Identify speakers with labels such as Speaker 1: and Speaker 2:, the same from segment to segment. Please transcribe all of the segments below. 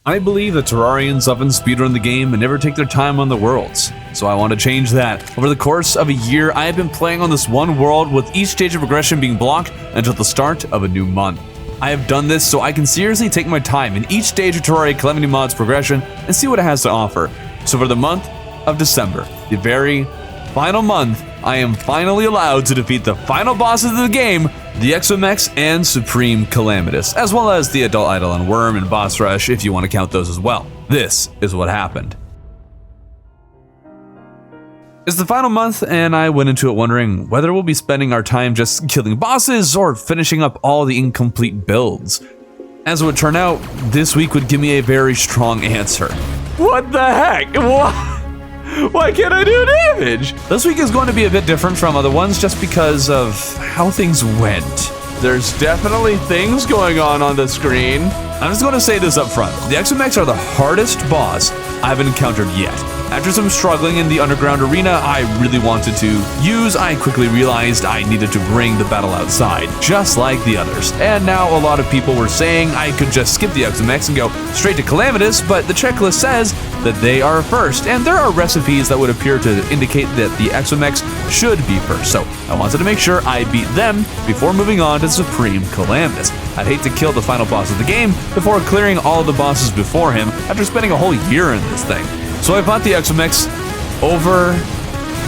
Speaker 1: I believe that Terrarians often speedrun the game and never take their time on the worlds, so I want to change that. Over the course of a year, I have been playing on this one world with each stage of progression being blocked until the start of a new month. I have done this so I can seriously take my time in each stage of Terraria Calamity Mod's progression and see what it has to offer. So for the month of December, the very final month, I am finally allowed to defeat the final bosses of the game, the Exomechs and Supreme Calamitas, as well as the Adult Eidolon Worm and Boss Rush if you want to count those as well. This is what happened. It's the final month, and I went into it wondering whether we'll be spending our time just killing bosses or finishing up all the incomplete builds. As it would turn out, this week would give me a very strong answer. What the heck? Why can't I do damage? This week is going to be a bit different from other ones just because of how things went. There's definitely things going on the screen. I'm just going to say this up front. The Exomechs are the hardest boss I've encountered yet. After some struggling in the underground arena I really wanted to use, I quickly realized I needed to bring the battle outside, just like the others. And now a lot of people were saying I could just skip the Exomechs and go straight to Calamitas, but the checklist says that they are first, and there are recipes that would appear to indicate that the Exomechs should be first, so I wanted to make sure I beat them before moving on to Supreme Calamitas. I'd hate to kill the final boss of the game before clearing all of the bosses before him after spending a whole year in this thing. So I fought the Exomechs over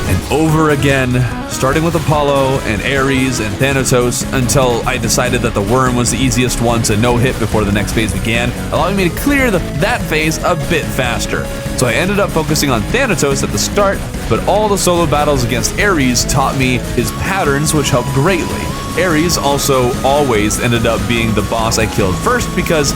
Speaker 1: and over again, starting with Apollo and Ares and Thanatos until I decided that the Worm was the easiest one to no-hit before the next phase began, allowing me to clear that phase a bit faster. So I ended up focusing on Thanatos at the start, but all the solo battles against Ares taught me his patterns, which helped greatly. Ares also always ended up being the boss I killed first because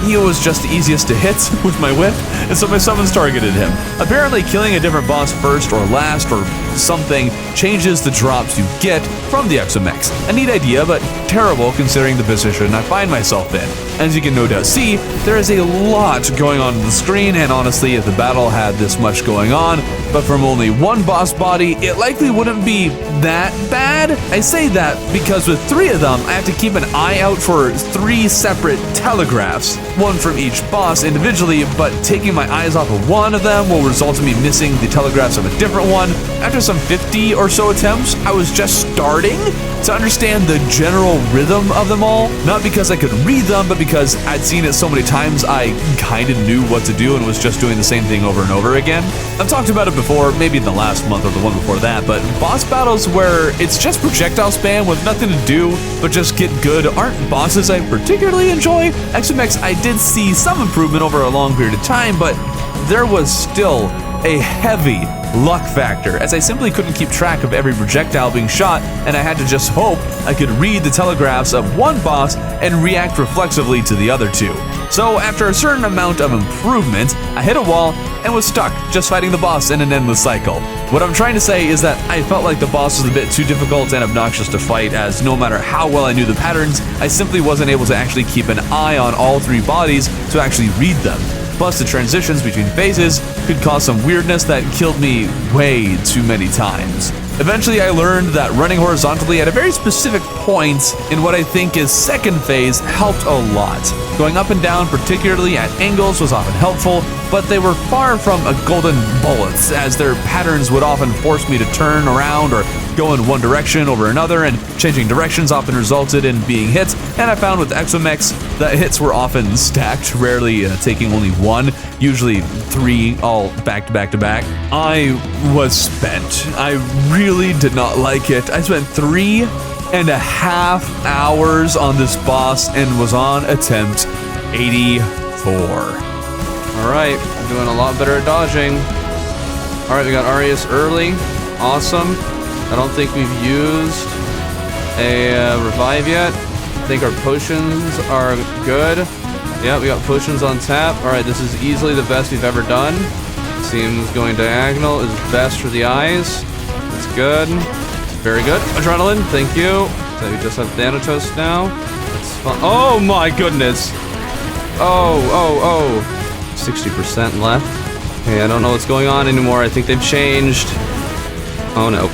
Speaker 1: he was just the easiest to hit with my whip, and so my summons targeted him. Apparently killing a different boss first or last or something changes the drops you get from the Exomechs. A neat idea, but terrible considering the position I find myself in. As you can no doubt see, there is a lot going on the screen, and honestly, if the battle had this much going on, but from only one boss body, it likely wouldn't be that bad. I say that because with 3 of them, I have to keep an eye out for 3 separate telegraphs, one from each boss individually, but taking my eyes off of one of them will result in me missing the telegraphs of a different one. After some 50 or so attempts, I was just starting to understand the general rhythm of them all, not because I could read them, but because I'd seen it so many times I kinda knew what to do and was just doing the same thing over and over again. I've talked about it before, maybe in the last month or the one before that, but boss battles where it's just projectile spam with nothing to do but just get good aren't bosses I particularly enjoy. Exomechs, I did see some improvement over a long period of time, but there was still a heavy luck factor, as I simply couldn't keep track of every projectile being shot, and I had to just hope I could read the telegraphs of one boss and react reflexively to the other 2. So after a certain amount of improvement, I hit a wall and was stuck just fighting the boss in an endless cycle. What I'm trying to say is that I felt like the boss was a bit too difficult and obnoxious to fight, as no matter how well I knew the patterns, I simply wasn't able to actually keep an eye on all 3 bodies to actually read them. Plus, the transitions between phases could cause some weirdness that killed me way too many times. Eventually, I learned that running horizontally at a very specific point in what I think is second phase helped a lot. Going up and down, particularly at angles, was often helpful, but they were far from a golden bullets, as their patterns would often force me to turn around or go in one direction over another, and changing directions often resulted in being hit. And I found with Exomechs that hits were often stacked, rarely taking only one, usually 3 all back to back to back. I was spent. I really did not like it. I spent 3.5 hours on this boss and was on attempt 84. Alright, I'm doing a lot better at dodging. Alright, we got Aureus early. Awesome. I don't think we've used a revive yet. I think our potions are good. Yeah, we got potions on tap. Alright, this is easily the best we've ever done. Seems going diagonal is best for the eyes. That's good. Very good. Adrenaline, thank you. So we just have Thanatos now. That's fun. Oh my goodness. Oh. 60% left. Okay, I don't know what's going on anymore. I think they've changed. Oh no.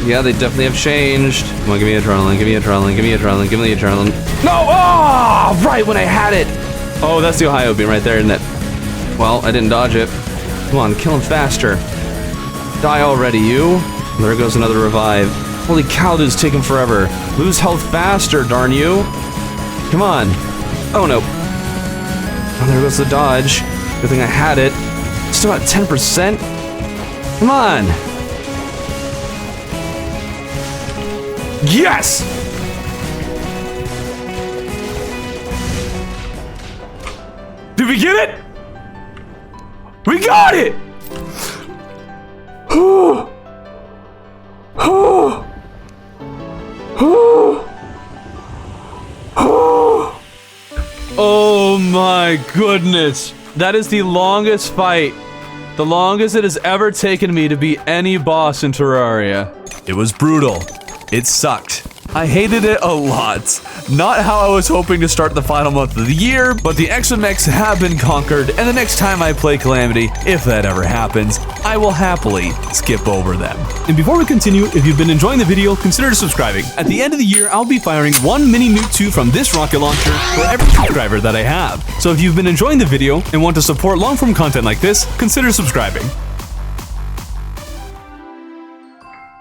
Speaker 1: Yeah, they definitely have changed. Come on, give me adrenaline, give me adrenaline, give me adrenaline, give me the adrenaline. No! Oh! Right when I had it!
Speaker 2: Oh, that's the Ohio beam right there, isn't it? Well, I didn't dodge it. Come on, kill him faster. Die already, you. There goes another revive. Holy cow, this is taking forever. Lose health faster, darn you. Come on. Oh, no. Oh, there goes the dodge. Good thing I had it. Still at 10%. Come on. Yes! Did we get it? We got it! Oh my goodness. That is the longest fight. The longest it has ever taken me to beat any boss in Terraria.
Speaker 1: It was brutal. It sucked. I hated it a lot. Not how I was hoping to start the final month of the year, but the exomechs have been conquered, and the next time I play Calamity, if that ever happens, I will happily skip over them.
Speaker 3: And before we continue, if you've been enjoying the video, consider subscribing. At the end of the year, I'll be firing one mini nuke 2 from this rocket launcher for every subscriber that I have. So if you've been enjoying the video and want to support long-form content like this, consider subscribing.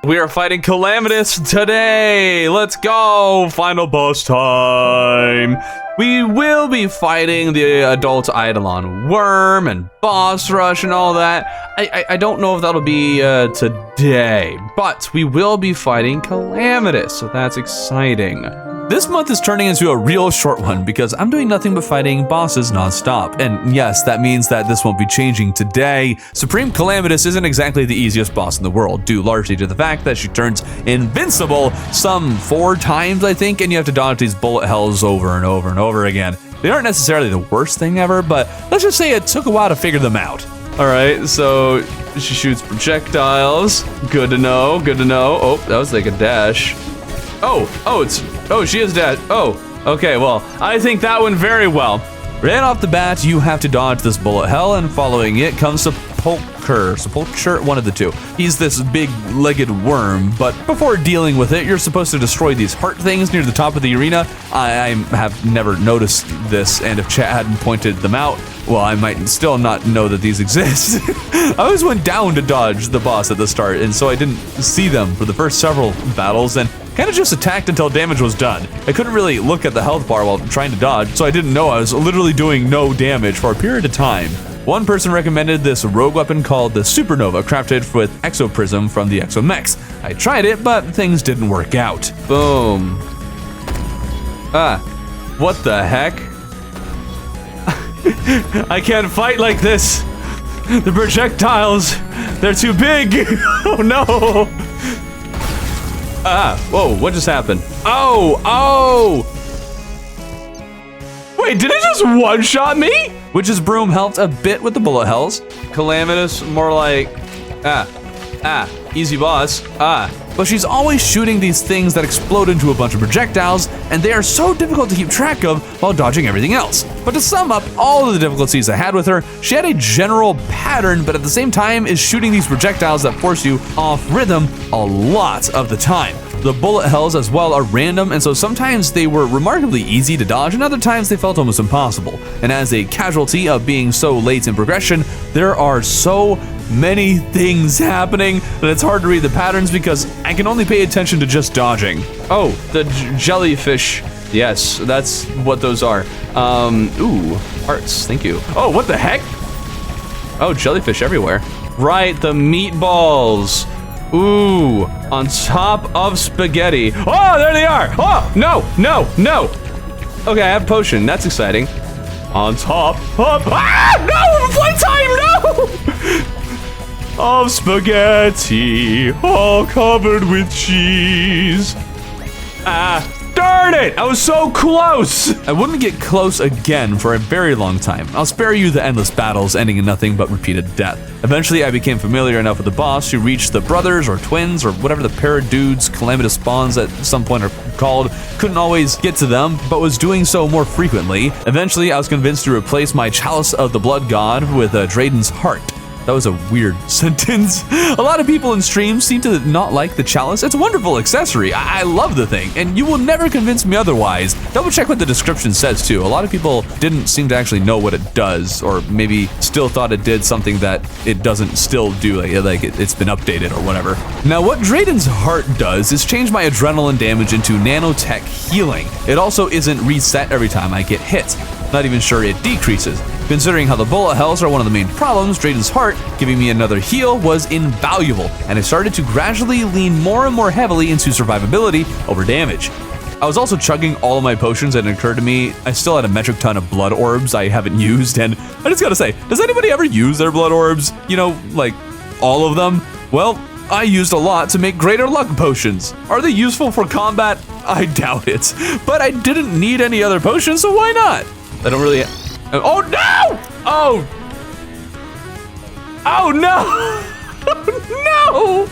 Speaker 1: We are fighting Calamitas today. Let's go. Final boss time. We will be fighting the adult Eidolon worm and boss rush and all that. I don't know if that'll be today, but we will be fighting Calamitas, so that's exciting. This month is turning into a real short one because I'm doing nothing but fighting bosses non-stop. And yes, that means that this won't be changing today. Supreme Calamitas isn't exactly the easiest boss in the world, due largely to the fact that she turns invincible some 4 times, I think, and you have to dodge these bullet hells over and over and over again. They aren't necessarily the worst thing ever, but let's just say it took a while to figure them out. All right, so she shoots projectiles. Good to know, good to know. Oh, that was like a dash. Oh, she is dead. Oh, okay, well, I think that went very well. Right off the bat, you have to dodge this bullet hell, and following it comes Sepulcher, one of the two. He's this big-legged worm, but before dealing with it, you're supposed to destroy these heart things near the top of the arena. I have never noticed this, and if chat hadn't pointed them out, well, I might still not know that these exist. I always went down to dodge the boss at the start, and so I didn't see them for the first several battles, and kind of just attacked until damage was done. I couldn't really look at the health bar while trying to dodge, so I didn't know I was literally doing no damage for a period of time. One person recommended this rogue weapon called the Supernova, crafted with Exoprism from the Exomechs. I tried it, but things didn't work out. Boom. What the heck? I can't fight like this. The projectiles, they're too big. Oh no. Whoa, what just happened? Oh! Wait, did it just one-shot me? Witch's Broom helped a bit with the bullet hells. Calamitas, more like, easy boss, But she's always shooting these things that explode into a bunch of projectiles, and they are so difficult to keep track of while dodging everything else. But to sum up all of the difficulties I had with her, she had a general pattern, but at the same time is shooting these projectiles that force you off rhythm a lot of the time. The bullet hells as well are random, and so sometimes they were remarkably easy to dodge, and other times they felt almost impossible. And as a casualty of being so late in progression, there are so many things happening that it's hard to read the patterns because I can only pay attention to just dodging. Oh, the jellyfish. Yes, that's what those are. Ooh, hearts, thank you. Oh, what the heck? Oh, jellyfish everywhere. Right, the meatballs. Ooh, on top of spaghetti. Oh, there they are. Oh, no. Okay, I have potion. That's exciting. On top of... no, playtime, no! Of spaghetti, all covered with cheese. Darn it! I was so close! I wouldn't get close again for a very long time. I'll spare you the endless battles ending in nothing but repeated death. Eventually, I became familiar enough with the boss to reach the brothers or twins or whatever the pair of dudes Calamitas spawns at some point are called. Couldn't always get to them, but was doing so more frequently. Eventually, I was convinced to replace my Chalice of the Blood God with Drayden's Heart. That was a weird sentence. A lot of people in streams seem to not like the chalice. It's a wonderful accessory. I love the thing, and you will never convince me otherwise. Double check what the description says too. A lot of people didn't seem to actually know what it does, or maybe still thought it did something that it doesn't still do, like it's been updated or whatever. Now, what Drayden's Heart does is change my adrenaline damage into nanotech healing. It also isn't reset every time I get hit. Not even sure it decreases. Considering how the bullet hells are one of the main problems, Drayden's Heart giving me another heal was invaluable, and I started to gradually lean more and more heavily into survivability over damage. I was also chugging all of my potions, and it occurred to me I still had a metric ton of blood orbs I haven't used, and I just gotta say, does anybody ever use their blood orbs? You know, like all of them? Well, I used a lot to make greater luck potions. Are they useful for combat? I doubt it. But I didn't need any other potions, so why not? I don't really... Oh no! Oh! Oh no! No!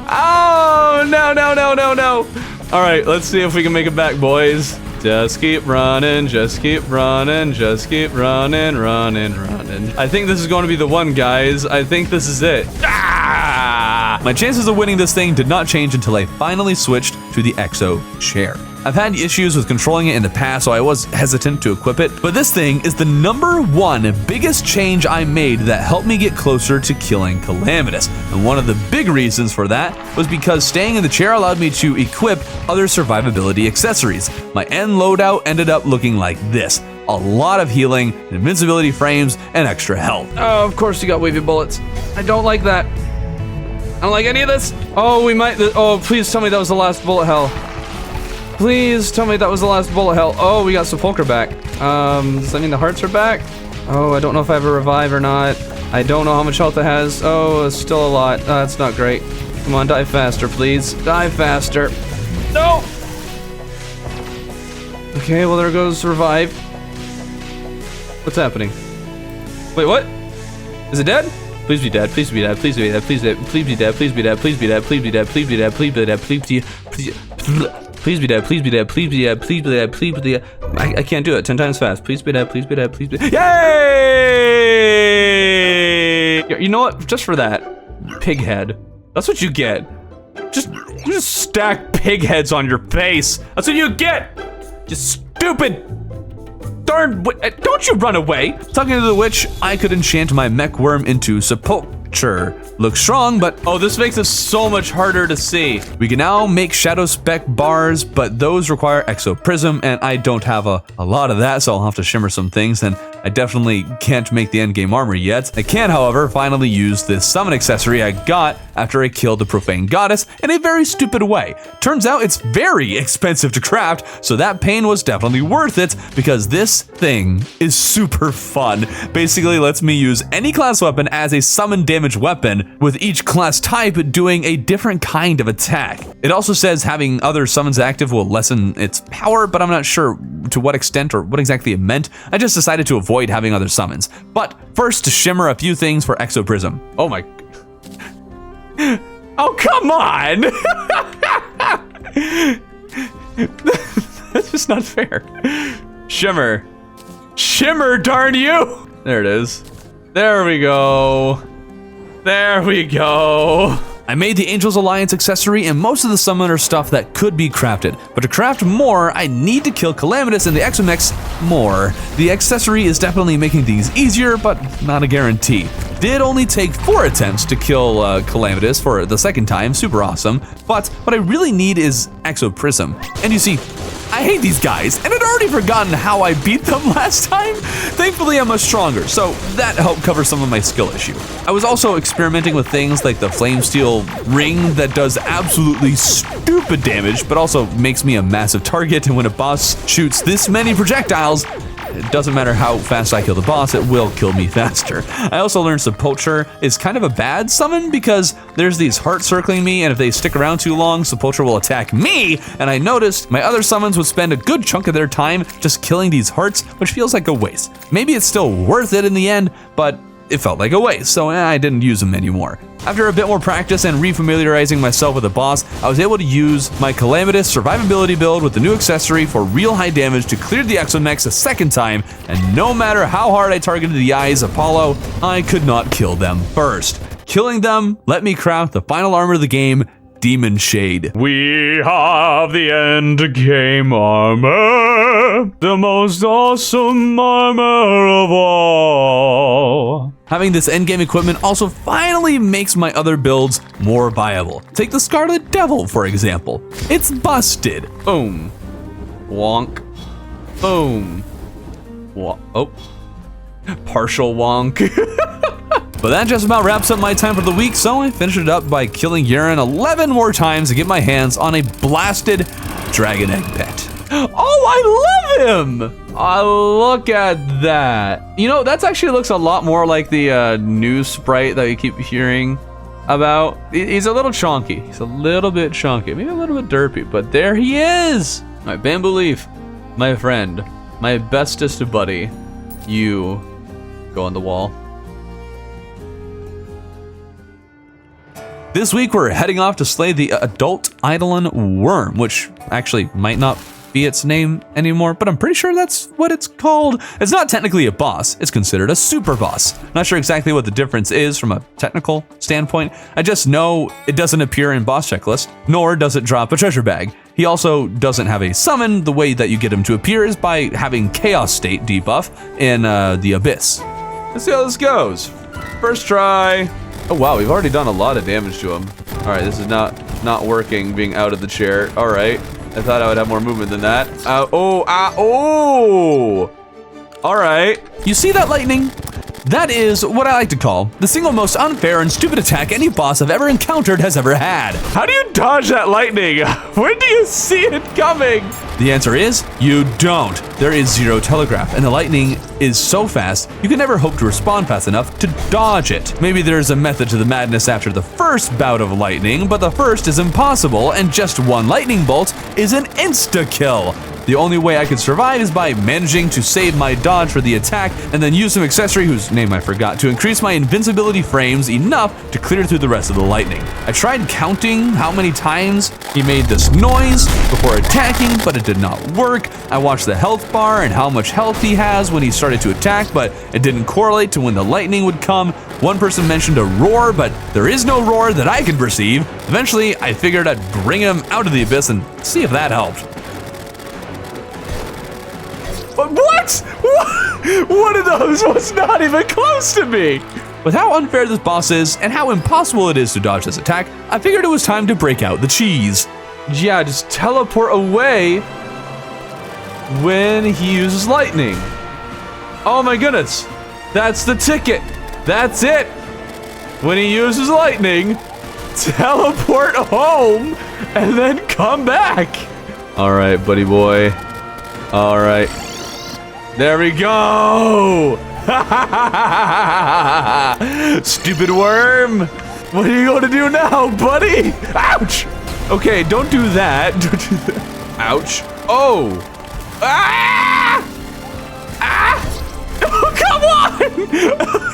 Speaker 1: Oh no, no, no, no, no! Alright, let's see if we can make it back, boys. Just keep running, just keep running, just keep running, running, running. I think this is going to be the one, guys. I think this is it. Ah! My chances of winning this thing did not change until I finally switched to the Exo chair. I've had issues with controlling it in the past, so I was hesitant to equip it, but this thing is the #1 biggest change I made that helped me get closer to killing Calamitas. And one of the big reasons for that was because staying in the chair allowed me to equip other survivability accessories. My end loadout ended up looking like this. A lot of healing, invincibility frames, and extra health.
Speaker 2: Oh, of course you got wavy bullets. I don't like that. I don't like any of this. Oh, we might... Oh, please tell me that was the last bullet hell. Please tell me that was the last bullet hell. Oh, we got Sepulchre back. Does that mean the hearts are back? Oh, I don't know if I have a revive or not. I don't know how much health it has. Oh, it's still a lot. That's not great. Come on, die faster, please. Die faster. No! Okay, well, there goes revive. What's happening? Wait, what? Is it dead? Please be dead. Please be dead. Please be dead. Please be dead. Please be dead. Please be dead. Please be dead. Please be dead. Please be dead. Please be dead. Please be dead. Please be dead, please be dead, please be dead, please be dead, please be dead. I can't do it 10 times fast. Please be dead, please be dead, please be dead. Yay! You know what? Just for that, pig head. That's what you get. Just stack pig heads on your face. That's what you get. Just stupid. Darn, don't you run away. Talking to the witch, I could enchant my mech worm into sepulchre. Looks strong, but oh, this makes it so much harder to see. We can now make shadow spec bars, but those require exo prism, and I don't have a lot of that, so I'll have to shimmer some things, and I definitely can't make the endgame armor yet. I can, however, finally use this summon accessory I got after I killed the profaned goddess in a very stupid way. Turns out it's very expensive to craft, so that pain was definitely worth it, because this thing is super fun. Basically lets me use any class weapon as a summon damage weapon, with each class type doing a different kind of attack. It also says having other summons active will lessen its power, but I'm not sure to what extent or what exactly it meant. I just decided to avoid having other summons. But first, to shimmer a few things for Exo Prism. Oh my... Oh, come on! That's just not fair. Shimmer. Shimmer, darn you! There it is. There we go. There we go. I made the Angels Alliance accessory and most of the summoner stuff that could be crafted, but to craft more, I need to kill Calamitas and the Exomechs more. The accessory is definitely making things easier, but not a guarantee. Did only take 4 attempts to kill Calamitas for the second time, super awesome, but what I really need is Exo Prism. And you see, I hate these guys, and I'd already forgotten how I beat them last time. Thankfully, I'm much stronger, so that helped cover some of my skill issue. I was also experimenting with things like the Flame Steel ring that does absolutely stupid damage, but also makes me a massive target, and when a boss shoots this many projectiles, it doesn't matter how fast I kill the boss, it will kill me faster. I also learned Sepulchre is kind of a bad summon because there's these hearts circling me, and if they stick around too long, Sepulchre will attack me, and I noticed my other summons would spend a good chunk of their time just killing these hearts, which feels like a waste. Maybe it's still worth it in the end, but it felt like a waste, so I didn't use them anymore.
Speaker 1: After a bit more practice and refamiliarizing myself with the boss, I was able to use my Calamitas survivability build with the new accessory for real high damage to clear the exomechs a second time, and no matter how hard I targeted the eyes Apollo, I could not kill them first. Killing them let me craft the final armor of the game, Demon Shade. We have the Endgame armor, the most awesome armor of all. Having this endgame equipment also finally makes my other builds more viable. Take the Scarlet Devil, for example. It's busted. Boom. Wonk. Boom. Oh. Partial wonk. But that just about wraps up my time for the week, so I finished it up by killing Urine 11 more times to get my hands on a blasted Dragon Egg Pet. Oh, I love him! Look at that. You know, that actually looks a lot more like the new sprite that you keep hearing about. He's a little chunky. He's a little bit chunky, maybe a little bit derpy, but there he is! My Bamboo Leaf, my friend, my bestest buddy. You go on the wall. This week, we're heading off to slay the adult Eidolon worm, which actually might not be its name anymore, but I'm pretty sure that's what it's called. It's not technically a boss, it's considered a super boss. Not sure exactly what the difference is from a technical standpoint. I just know it doesn't appear in boss checklist, nor does it drop a treasure bag. He also doesn't have a summon. The way that you get him to appear is by having Chaos State debuff in the Abyss. Let's see how this goes. First try. Oh wow, we've already done a lot of damage to him. All right, this is not working, being out of the chair. All right, I thought I would have more movement than that. Oh! All right. You see that lightning? That is what I like to call the single most unfair and stupid attack any boss I've ever encountered has ever had. How do you dodge that lightning? When do you see it coming? The answer is, you don't. There is zero telegraph, and the lightning is so fast, you can never hope to respond fast enough to dodge it. Maybe there's a method to the madness after the first bout of lightning, but the first is impossible, and just one lightning bolt is an insta-kill. The only way I could survive is by managing to save my dodge for the attack and then use some accessory whose name I forgot to increase my invincibility frames enough to clear through the rest of the lightning. I tried counting how many times he made this noise before attacking, but it did not work. I watched the health bar and how much health he has when he started to attack, but it didn't correlate to when the lightning would come. One person mentioned a roar, but there is no roar that I could perceive. Eventually, I figured I'd bring him out of the abyss and see if that helped. What? One of those was not even close to me! With how unfair this boss is, and how impossible it is to dodge this attack, I figured it was time to break out the cheese. Yeah, just teleport away when he uses lightning. Oh my goodness, that's the ticket. That's it. When he uses lightning, teleport home, and then come back. All right, buddy boy. All right. There we go! Stupid worm! What are you going to do now, buddy? Ouch! Okay, don't do that. Don't do that. Ouch. Oh! Ah! Ah! Oh, come on!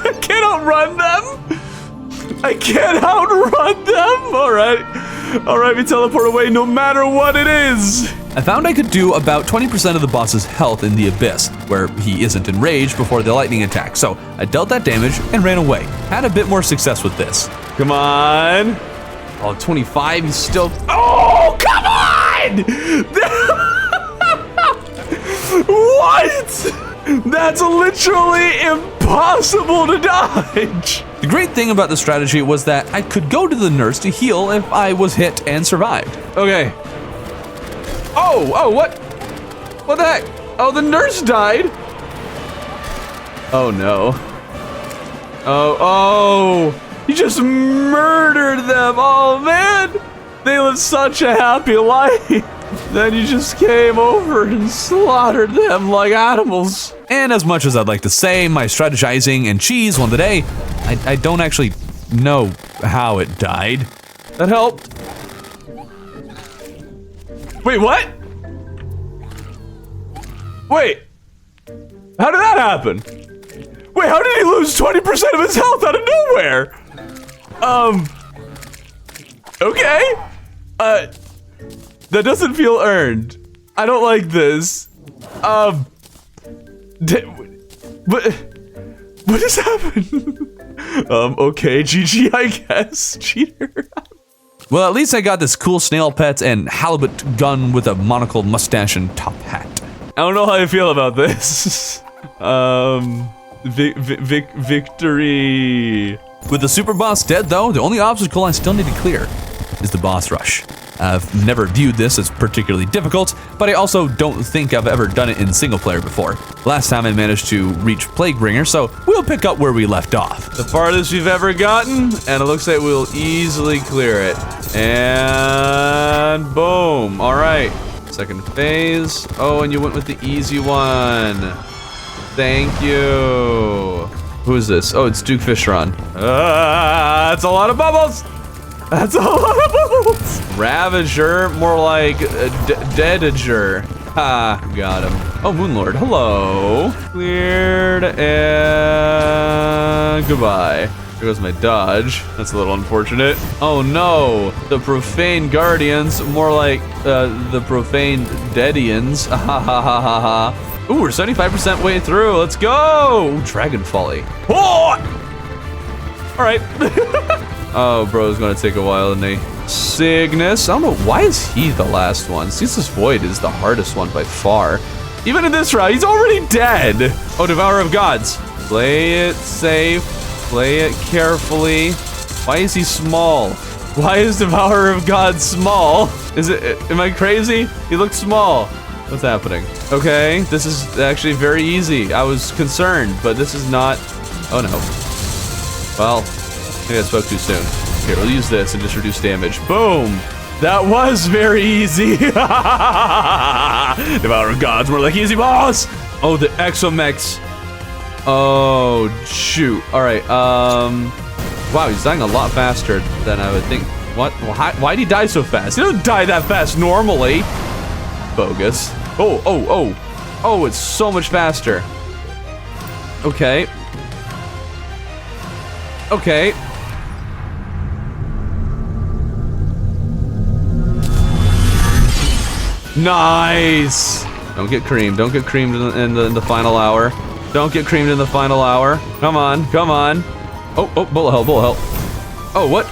Speaker 1: I can't outrun them! I can't outrun them! Alright, we teleport away no matter what it is! I found I could do about 20% of the boss's health in the Abyss, where he isn't enraged before the lightning attack, so I dealt that damage and ran away. Had a bit more success with this. Come on! Oh, 25, he's still... Oh, come on! What? That's literally impossible to dodge! The great thing about the strategy was that I could go to the nurse to heal if I was hit and survived. Okay. Oh, what? What the heck? Oh, the nurse died. Oh no. Oh, you just murdered them. Oh man, they lived such a happy life. Then you just came over and slaughtered them like animals. And as much as I'd like to say my strategizing and cheese won the day, I don't actually know how it died. That helped. Wait, what? Wait, how did that happen? Wait, how did he lose 20% of his health out of nowhere? Okay. That doesn't feel earned. I don't like this. What just happened? Okay, GG, I guess. Cheater. Well, at least I got this cool snail pet and halibut gun with a monocle mustache and top hat. I don't know how I feel about this. Victory. With the super boss dead though, the only obstacle I still need to clear is the boss rush. I've never viewed this as particularly difficult, but I also don't think I've ever done it in single player before. Last time I managed to reach Plaguebringer, so we'll pick up where we left off. The farthest we've ever gotten, and it looks like we'll easily clear it. And boom, all right. Second phase. Oh, and you went with the easy one. Thank you. Who is this? Oh, it's Duke Fishron. That's a lot of bubbles. That's a lot of bubbles. Ravager, more like Deadager. Ha, got him. Oh, Moonlord, hello. Cleared and goodbye. There goes my dodge. That's a little unfortunate. Oh no, the profane guardians, more like the profane deadians. Ha ha ha ha ha. Ooh, we're 75% way through. Let's go. Dragonfolly. Oh! All right. Oh, bro's gonna take a while, isn't he? Cygnus. I don't know, why is he the last one? Ceaseless Void is the hardest one by far. Even in this round, he's already dead. Oh, Devourer of Gods. Play it safe. Play it carefully. Why is he small? Why is Devourer of Gods small? Is it, am I crazy? He looks small. What's happening? Okay, this is actually very easy. I was concerned, but this is not, oh no. Well, maybe I spoke too soon. Here, we'll use this and just reduce damage. Boom! That was very easy. Devourer of Gods, more like easy boss. Oh, the exomechs. Oh, shoot. All right, wow, he's dying a lot faster than I would think. What? Why'd he die so fast? He doesn't die that fast normally. Bogus. Oh, it's so much faster. Okay. Okay. Nice. Don't get creamed. Don't get creamed in the final hour. Don't get creamed in the final hour. Come on, come on. Oh, bullet hell, bullet hell. Oh, what?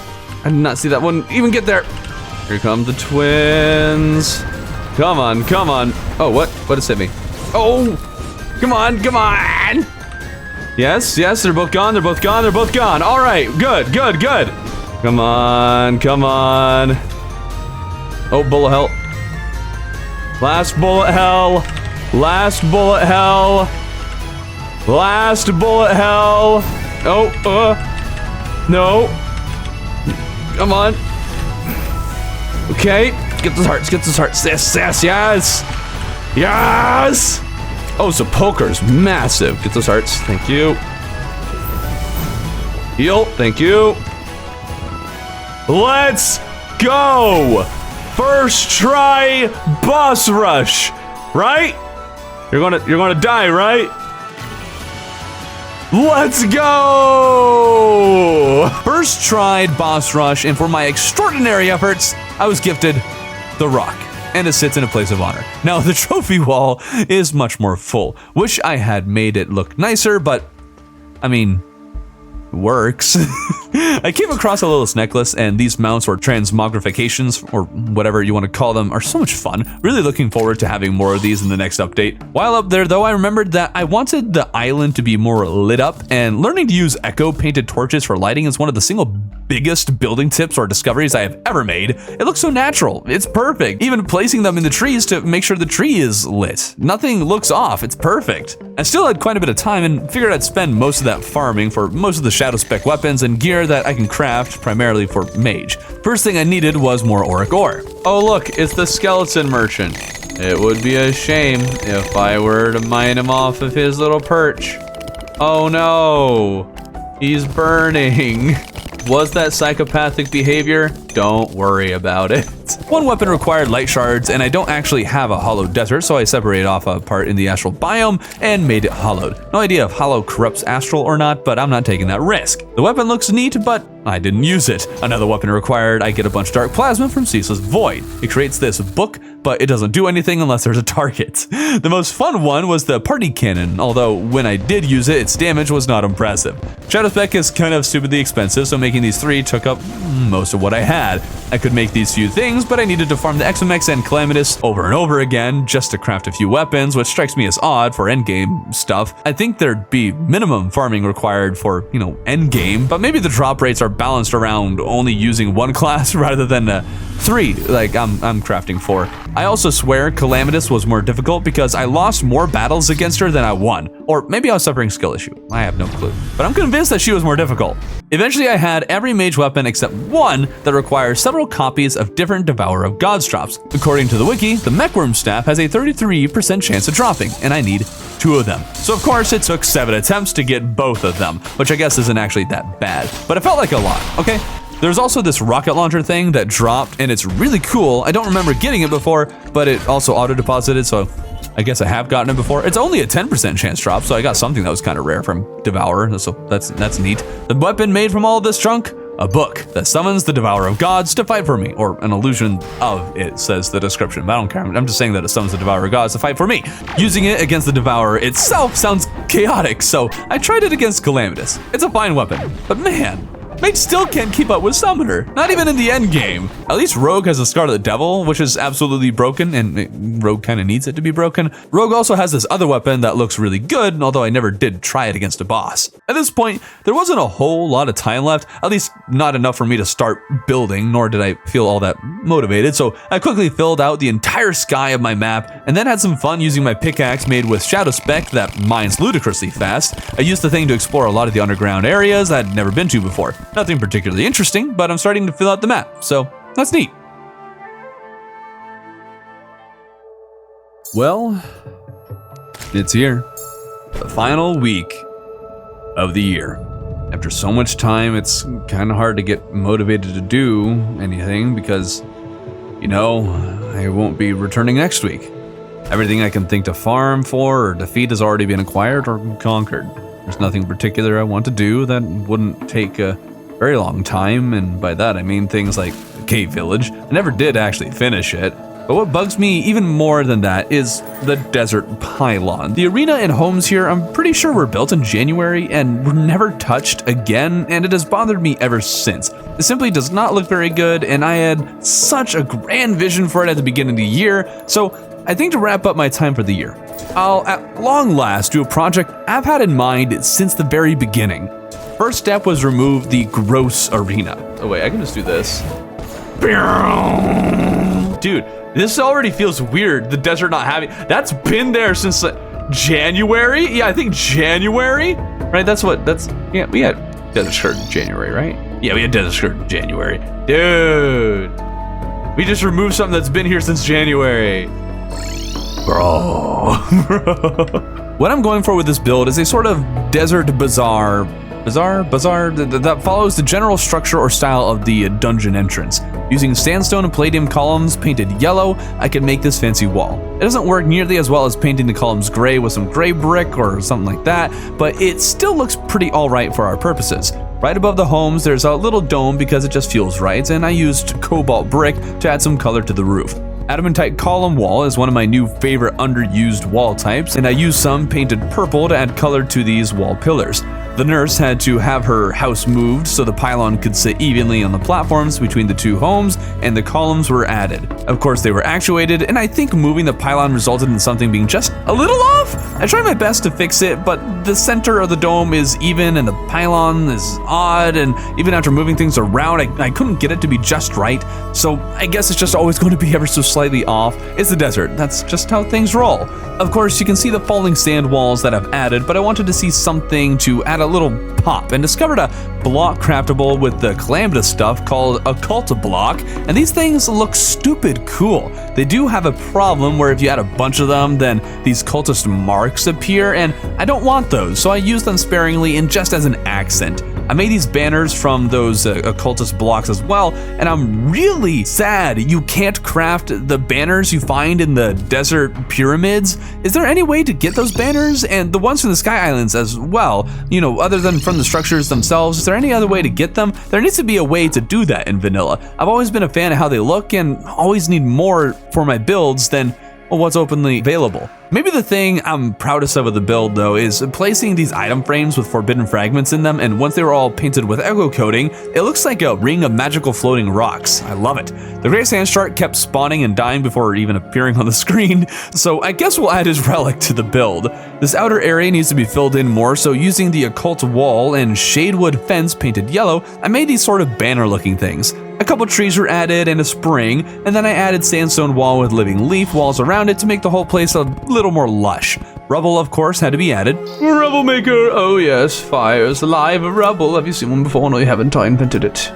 Speaker 1: I did not see that one even get there. Here come the twins. Come on, come on. Oh, what? What just hit me? Oh, come on, come on. Yes, yes, they're both gone, they're both gone, they're both gone. All right, good, good, good. Come on, come on. Oh, bullet hell. Last bullet hell. Last bullet hell. Last bullet hell. Oh, no. Come on. Okay, get those hearts, get those hearts. Yes, yes, yes. Yes. Oh, Sepulchre's massive. Get those hearts, thank you. Heal, thank you. Let's go. First try boss rush, right? You're gonna die, right? Let's go! First tried boss rush, and for my extraordinary efforts, I was gifted the rock, and it sits in a place of honor. Now, the trophy wall is much more full. Wish I had made it look nicer, but, I mean, works. I came across a little necklace, and these mounts or transmogrifications, or whatever you want to call them, are so much fun. Really looking forward to having more of these in the next update. While up there though, I remembered that I wanted the island to be more lit up, and learning to use echo painted torches for lighting is one of the single biggest building tips or discoveries I have ever made. It looks so natural, it's perfect. Even placing them in the trees to make sure the tree is lit. Nothing looks off, it's perfect. I still had quite a bit of time and figured I'd spend most of that farming for most of the shadow spec weapons and gear that I can craft primarily for mage. First thing I needed was more auric ore. Oh look, it's the skeleton merchant. It would be a shame if I were to mine him off of his little perch. Oh no, he's burning. was that psychopathic behavior? Don't worry about it. One weapon required light shards, and I don't actually have a hollow desert, so I separated off a part in the astral biome and made it hollowed. No idea if hollow corrupts astral or not, but I'm not taking that risk. The weapon looks neat, but I didn't use it. Another weapon required, I get a bunch of dark plasma from Ceaseless Void. It creates this book, but it doesn't do anything unless there's a target. The most fun one was the party cannon, although when I did use it, its damage was not impressive. Shadow Spec is kind of stupidly expensive, so making these 3 took up most of what I had. I could make these few things, but I needed to farm the Exomex and Calamitas over and over again just to craft a few weapons, which strikes me as odd for endgame stuff. I think there'd be minimum farming required for, endgame, but maybe the drop rates are balanced around only using 1 class rather than 3, like I'm crafting 4. I also swear Calamitas was more difficult because I lost more battles against her than I won. Or maybe I was suffering skill issue. I have no clue. But I'm convinced that she was more difficult. Eventually I had every mage weapon except one that requires several copies of different Devourer of Gods drops. According to the wiki, the Mechworm staff has a 33% chance of dropping, and I need 2 of them. So of course it took 7 attempts to get both of them, which I guess isn't actually that bad. But it felt like a lot, okay? There's also this rocket launcher thing that dropped, and it's really cool. I don't remember getting it before, but it also auto-deposited, so I guess I have gotten it before. It's only a 10% chance drop, so I got something that was kind of rare from Devourer, so that's neat. The weapon made from all of this junk? A book that summons the Devourer of Gods to fight for me, or an illusion of it, says the description, but I don't care. I'm just saying that it summons the Devourer of Gods to fight for me. Using it against the Devourer itself sounds chaotic, so I tried it against Calamitas. It's a fine weapon, but man, Mage still can't keep up with Summoner, not even in the end game. At least Rogue has a Scarlet Devil, which is absolutely broken, and Rogue kind of needs it to be broken. Rogue also has this other weapon that looks really good, although I never did try it against a boss. At this point, there wasn't a whole lot of time left, at least not enough for me to start building, nor did I feel all that motivated, so I quickly filled out the entire sky of my map, and then had some fun using my pickaxe made with Shadow Spec that mines ludicrously fast. I used the thing to explore a lot of the underground areas I'd never been to before. Nothing particularly interesting, but I'm starting to fill out the map, so that's neat. Well, it's here. The final week of the year. After so much time, it's kind of hard to get motivated to do anything because, I won't be returning next week. Everything I can think to farm for or defeat has already been acquired or conquered. There's nothing particular I want to do that wouldn't take a very long time, and by that I mean things like the Cave Village. I never did actually finish it, but what bugs me even more than that is the Desert Pylon. The arena and homes here I'm pretty sure were built in January and were never touched again, and it has bothered me ever since. It simply does not look very good, and I had such a grand vision for it at the beginning of the year, so I think to wrap up my time for the year, I'll at long last do a project I've had in mind since the very beginning. First step was remove the gross arena. Oh wait, I can just do this. Dude, this already feels weird, the desert not having, that's been there since January? Yeah, I think January, right? Yeah, we had Desert Skirt in January, right? Yeah, we had Desert Skirt in January. Dude, we just removed something that's been here since January. Bro. What I'm going for with this build is a sort of desert bazaar that follows the general structure or style of the dungeon entrance. Using sandstone and palladium columns painted yellow, I can make this fancy wall. It doesn't work nearly as well as painting the columns gray with some gray brick or something like that, but it still looks pretty alright for our purposes. Right above the homes, there's a little dome because it just feels right, and I used cobalt brick to add some color to the roof. Adamantite column wall is one of my new favorite underused wall types, and I used some painted purple to add color to these wall pillars. The nurse had to have her house moved so the pylon could sit evenly on the platforms between the two homes, and the columns were added. Of course, they were actuated, and I think moving the pylon resulted in something being just a little off. I tried my best to fix it, but the center of the dome is even and the pylon is odd, and even after moving things around, I couldn't get it to be just right. So I guess it's just always going to be ever so slightly off. It's the desert, that's just how things roll. Of course, you can see the falling sand walls that I've added, but I wanted to see something to add a little pop, and discovered a block craftable with the Calamitas stuff called a Cult block, and these things look stupid cool. They do have a problem where if you add a bunch of them, then these cultist marks appear, and I don't want those, so I use them sparingly and just as an accent. I made these banners from those occultist blocks as well, and I'm really sad you can't craft the banners you find in the desert pyramids. Is there any way to get those banners? And the ones from the Sky Islands as well, you know, other than from the structures themselves, is there any other way to get them? There needs to be a way to do that in vanilla. I've always been a fan of how they look and always need more for my builds than what's openly available. Maybe the thing I'm proudest of the build though is placing these item frames with forbidden fragments in them, and once they were all painted with echo coating, it looks like a ring of magical floating rocks. I love it. The Great Sand Shark kept spawning and dying before even appearing on the screen, so I guess we'll add his relic to the build. This outer area needs to be filled in more, so using the occult wall and shadewood fence painted yellow, I made these sort of banner looking things. A couple trees were added and a spring, and then I added sandstone wall with living leaf walls around it to make the whole place a little more lush. Rubble, of course, had to be added.
Speaker 2: Rubble maker, oh yes, fires alive rubble. Have you seen one before? No, you haven't. I invented it.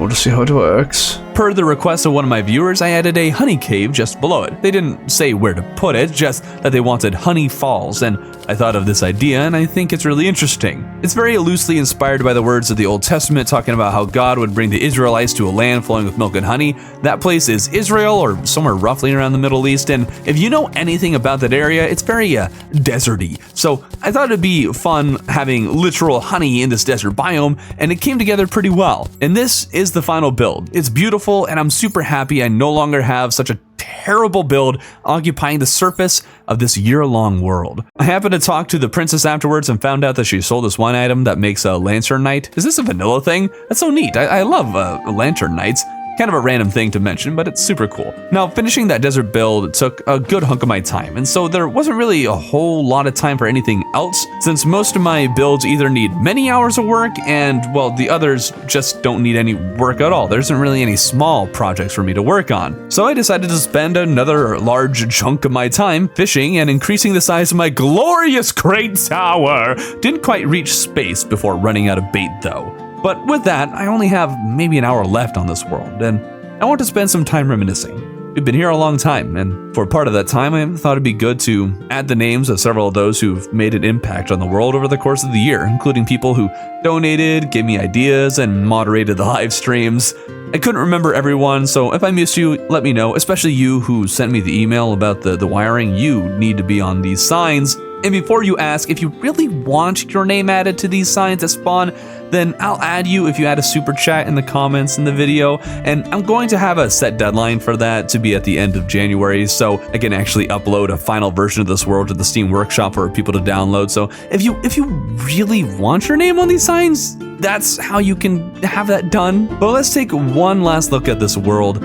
Speaker 2: We'll just see how it works.
Speaker 1: Per the request of one of my viewers, I added a honey cave just below it. They didn't say where to put it, just that they wanted honey falls, and I thought of this idea and I think it's really interesting. It's very loosely inspired by the words of the Old Testament talking about how God would bring the Israelites to a land flowing with milk and honey. That place is Israel, or somewhere roughly around the Middle East, and if you know anything about that area, it's very deserty. So I thought it'd be fun having literal honey in this desert biome, and it came together pretty well. And this is the final build. It's beautiful, and I'm super happy I no longer have such a terrible build occupying the surface of this year-long world. I happened to talk to the princess afterwards and found out that she sold this one item that makes a lantern knight. Is this a vanilla thing? That's so neat. I love lantern knights. Kind of a random thing to mention, but it's super cool. Now, finishing that desert build took a good hunk of my time, and so there wasn't really a whole lot of time for anything else, since most of my builds either need many hours of work and, well, the others just don't need any work at all. There isn't really any small projects for me to work on. So I decided to spend another large chunk of my time fishing and increasing the size of my glorious crate tower. Didn't quite reach space before running out of bait though. But with that, I only have maybe an hour left on this world, and I want to spend some time reminiscing. We've been here a long time, and for part of that time, I thought it'd be good to add the names of several of those who've made an impact on the world over the course of the year, including people who donated, gave me ideas, and moderated the live streams. I couldn't remember everyone, so if I miss you, let me know, especially you who sent me the email about the wiring. You need to be on these signs. And before you ask, if you really want your name added to these signs that spawn, then I'll add you if you add a super chat in the comments in the video, and I'm going to have a set deadline for that to be at the end of January, so I can actually upload a final version of this world to the Steam Workshop for people to download. So if you really want your name on these signs, that's how you can have that done. But let's take one last look at this world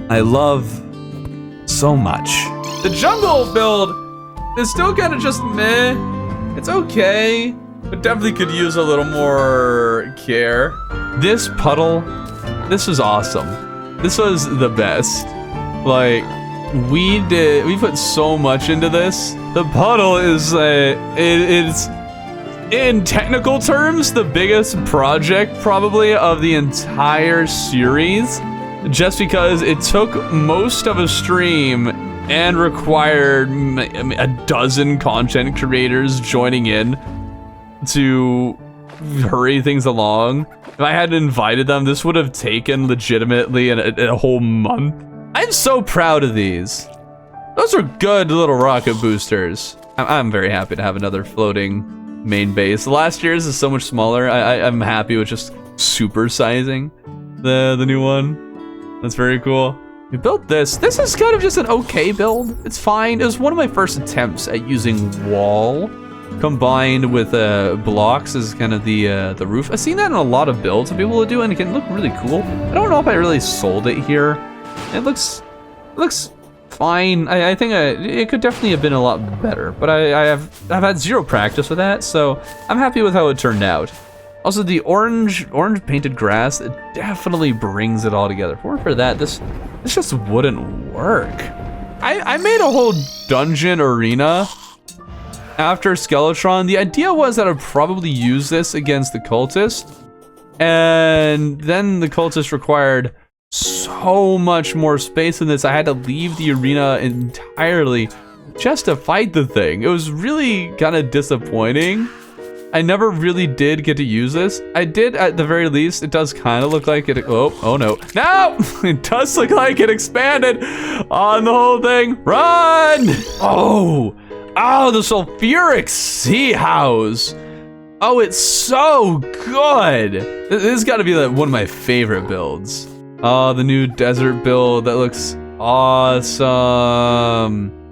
Speaker 1: I love so much. The jungle build is still kind of just meh. It's okay, but definitely could use a little more care. This puddle, this is awesome. This was the best. Like, we put so much into this. The puddle is it's in technical terms the biggest project probably of the entire series, just because it took most of a stream and required a dozen content creators joining in to hurry things along. If I hadn't invited them, this would have taken legitimately a whole month. I'm so proud of these. Those are good little rocket boosters. I'm very happy to have another floating main base. Last year's is so much smaller. I'm happy with just supersizing the new one. That's very cool. We built this. This is kind of just an okay build. It's fine. It was one of my first attempts at using wall combined with blocks as kind of the roof. I've seen that in a lot of builds that people will do, and it can look really cool. I don't know if I really sold it here. It looks fine. I think it could definitely have been a lot better, but I've had zero practice with that, so I'm happy with how it turned out. Also, the orange painted grass, it definitely brings it all together. For that, this just wouldn't work. I made a whole dungeon arena after Skeletron. The idea was that I'd probably use this against the Cultist, and then the Cultist required so much more space than this. I had to leave the arena entirely just to fight the thing. It was really kind of disappointing. I never really did get to use this. I did at the very least. It does kind of look like it. Oh no. No! It does look like it expanded on the whole thing. Run! Oh, the sulfuric sea house. Oh, it's so good. This has got to be like one of my favorite builds. Oh, the new desert build that looks awesome.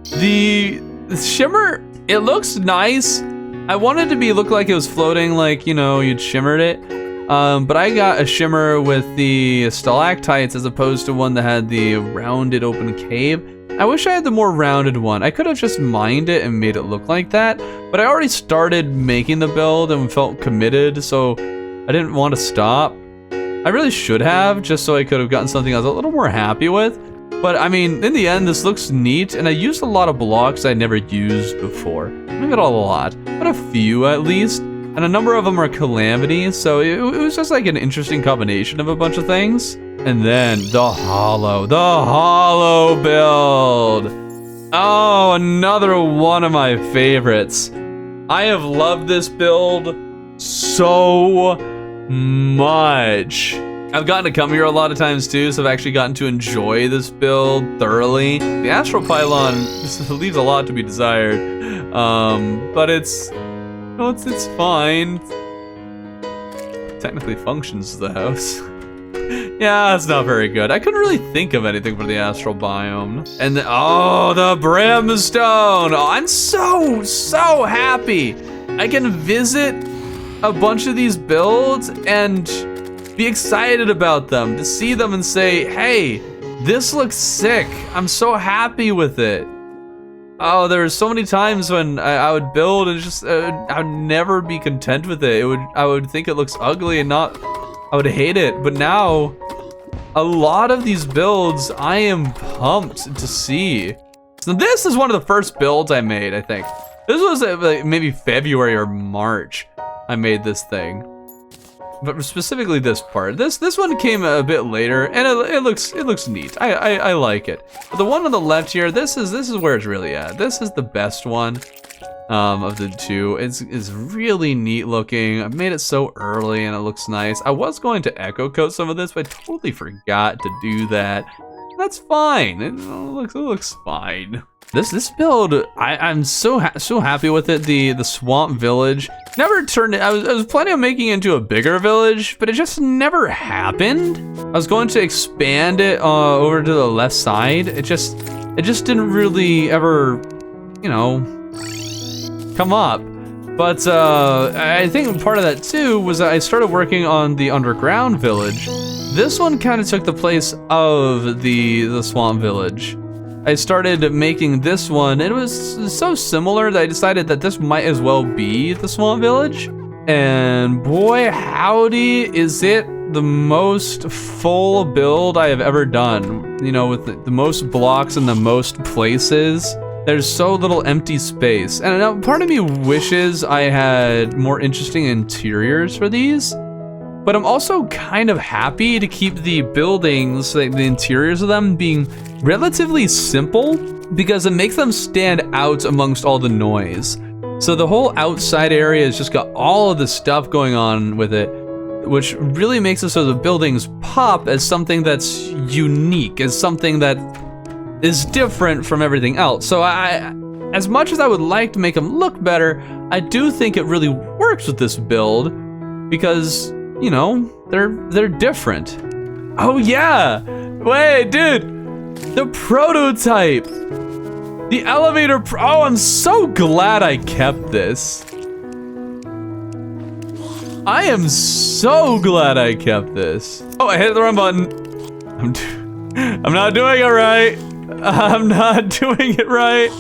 Speaker 1: The shimmer, it looks nice. I wanted to look like it was floating, like, you know, you'd shimmered it. But I got a shimmer with the stalactites as opposed to one that had the rounded open cave. I wish I had the more rounded one. I could have just mined it and made it look like that, but I already started making the build and felt committed, so I didn't want to stop. I really should have, just so I could have gotten something I was a little more happy with. But I mean, in the end, this looks neat, and I used a lot of blocks I never used before. Maybe not a lot, but a few at least. And a number of them are calamities, so it was just like an interesting combination of a bunch of things. And then the hollow build. Oh, another one of my favorites. I have loved this build so much. I've gotten to come here a lot of times too, so I've actually gotten to enjoy this build thoroughly. The astral pylon leaves a lot to be desired, but it's fine. Technically functions as the house. Yeah, it's not very good. I couldn't really think of anything for the astral biome. And the brimstone. Oh, I'm so happy. I can visit a bunch of these builds and be excited about them, to see them and say, hey, this looks sick. I'm so happy with it. Oh, there were so many times when I would build and just I would never be content with it. I would think it looks ugly and I would hate it. But now, a lot of these builds I am pumped to see. So this is one of the first builds I made, I think. This was like maybe February or March I made this thing. But specifically this part. This one came a bit later, and it looks neat. I like it. But the one on the left here, this is where it's really at. This is the best one of the two. It's really neat looking. I made it so early, and it looks nice. I was going to echo coat some of this, but I totally forgot to do that. That's fine. It looks fine. This build, I'm so happy with it. The swamp village never turned. I was planning on making it into a bigger village, but it just never happened. I was going to expand it over to the left side. It just didn't really ever, you know, come up. But I think part of that too was that I started working on the underground village. This one kind of took the place of the swamp village. I started making this one, and it was so similar that I decided that this might as well be the swamp village. And boy, howdy, is it the most full build I have ever done. You know, with the most blocks in the most places. There's so little empty space. And now part of me wishes I had more interesting interiors for these. But I'm also kind of happy to keep the buildings, like the interiors of them, being relatively simple because it makes them stand out amongst all the noise. So the whole outside area has just got all of the stuff going on with it, which really makes it so the buildings pop as something that's unique, as something that is different from everything else. So as much as I would like to make them look better, I do think it really works with this build because, you know, they're different. Oh yeah, wait, dude, the prototype, the elevator. Oh, I'm so glad I kept this. I am so glad I kept this. Oh, I hit the wrong button. I'm not doing it right. I'm not doing it right.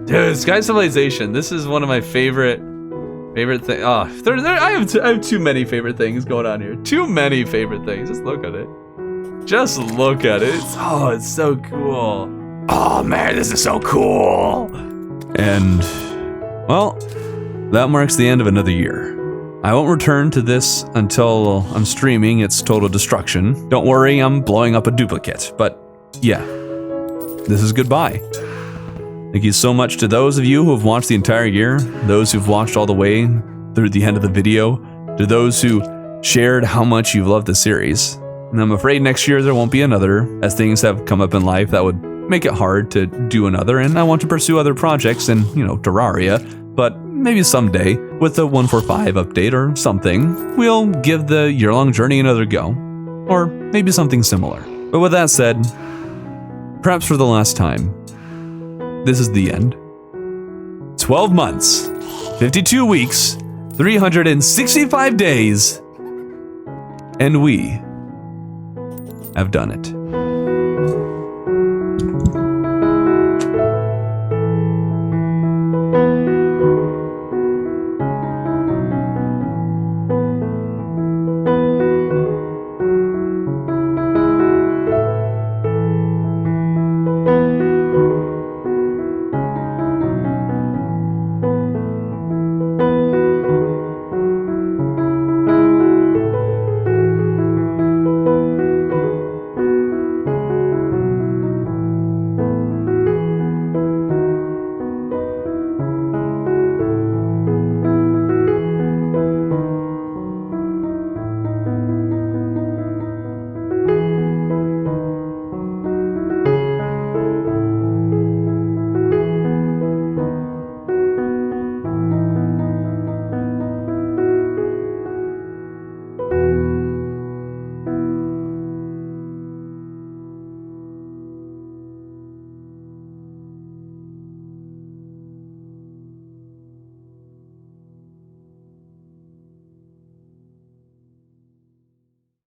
Speaker 1: Dude, Sky Civilization. This is one of my favorite things. Oh, I have too many favorite things going on here. Too many favorite things. Just look at it. Just look at it. It's so cool. Oh man, this is so cool.
Speaker 3: And, well, that marks the end of another year. I won't return to this until I'm streaming its total destruction. Don't worry, I'm blowing up a duplicate. But yeah, this is goodbye. Thank you so much to those of you who have watched the entire year, those who've watched all the way
Speaker 1: through the end of the video, to those who shared how much you've loved the series. And I'm afraid next year there won't be another, as things have come up in life that would make it hard to do another, and I want to pursue other projects in, Terraria, but maybe someday, with the 145 update or something, we'll give the year-long journey another go. Or maybe something similar. But with that said, perhaps for the last time, this is the end. 12 months, 52 weeks, 365 days, and we have done it.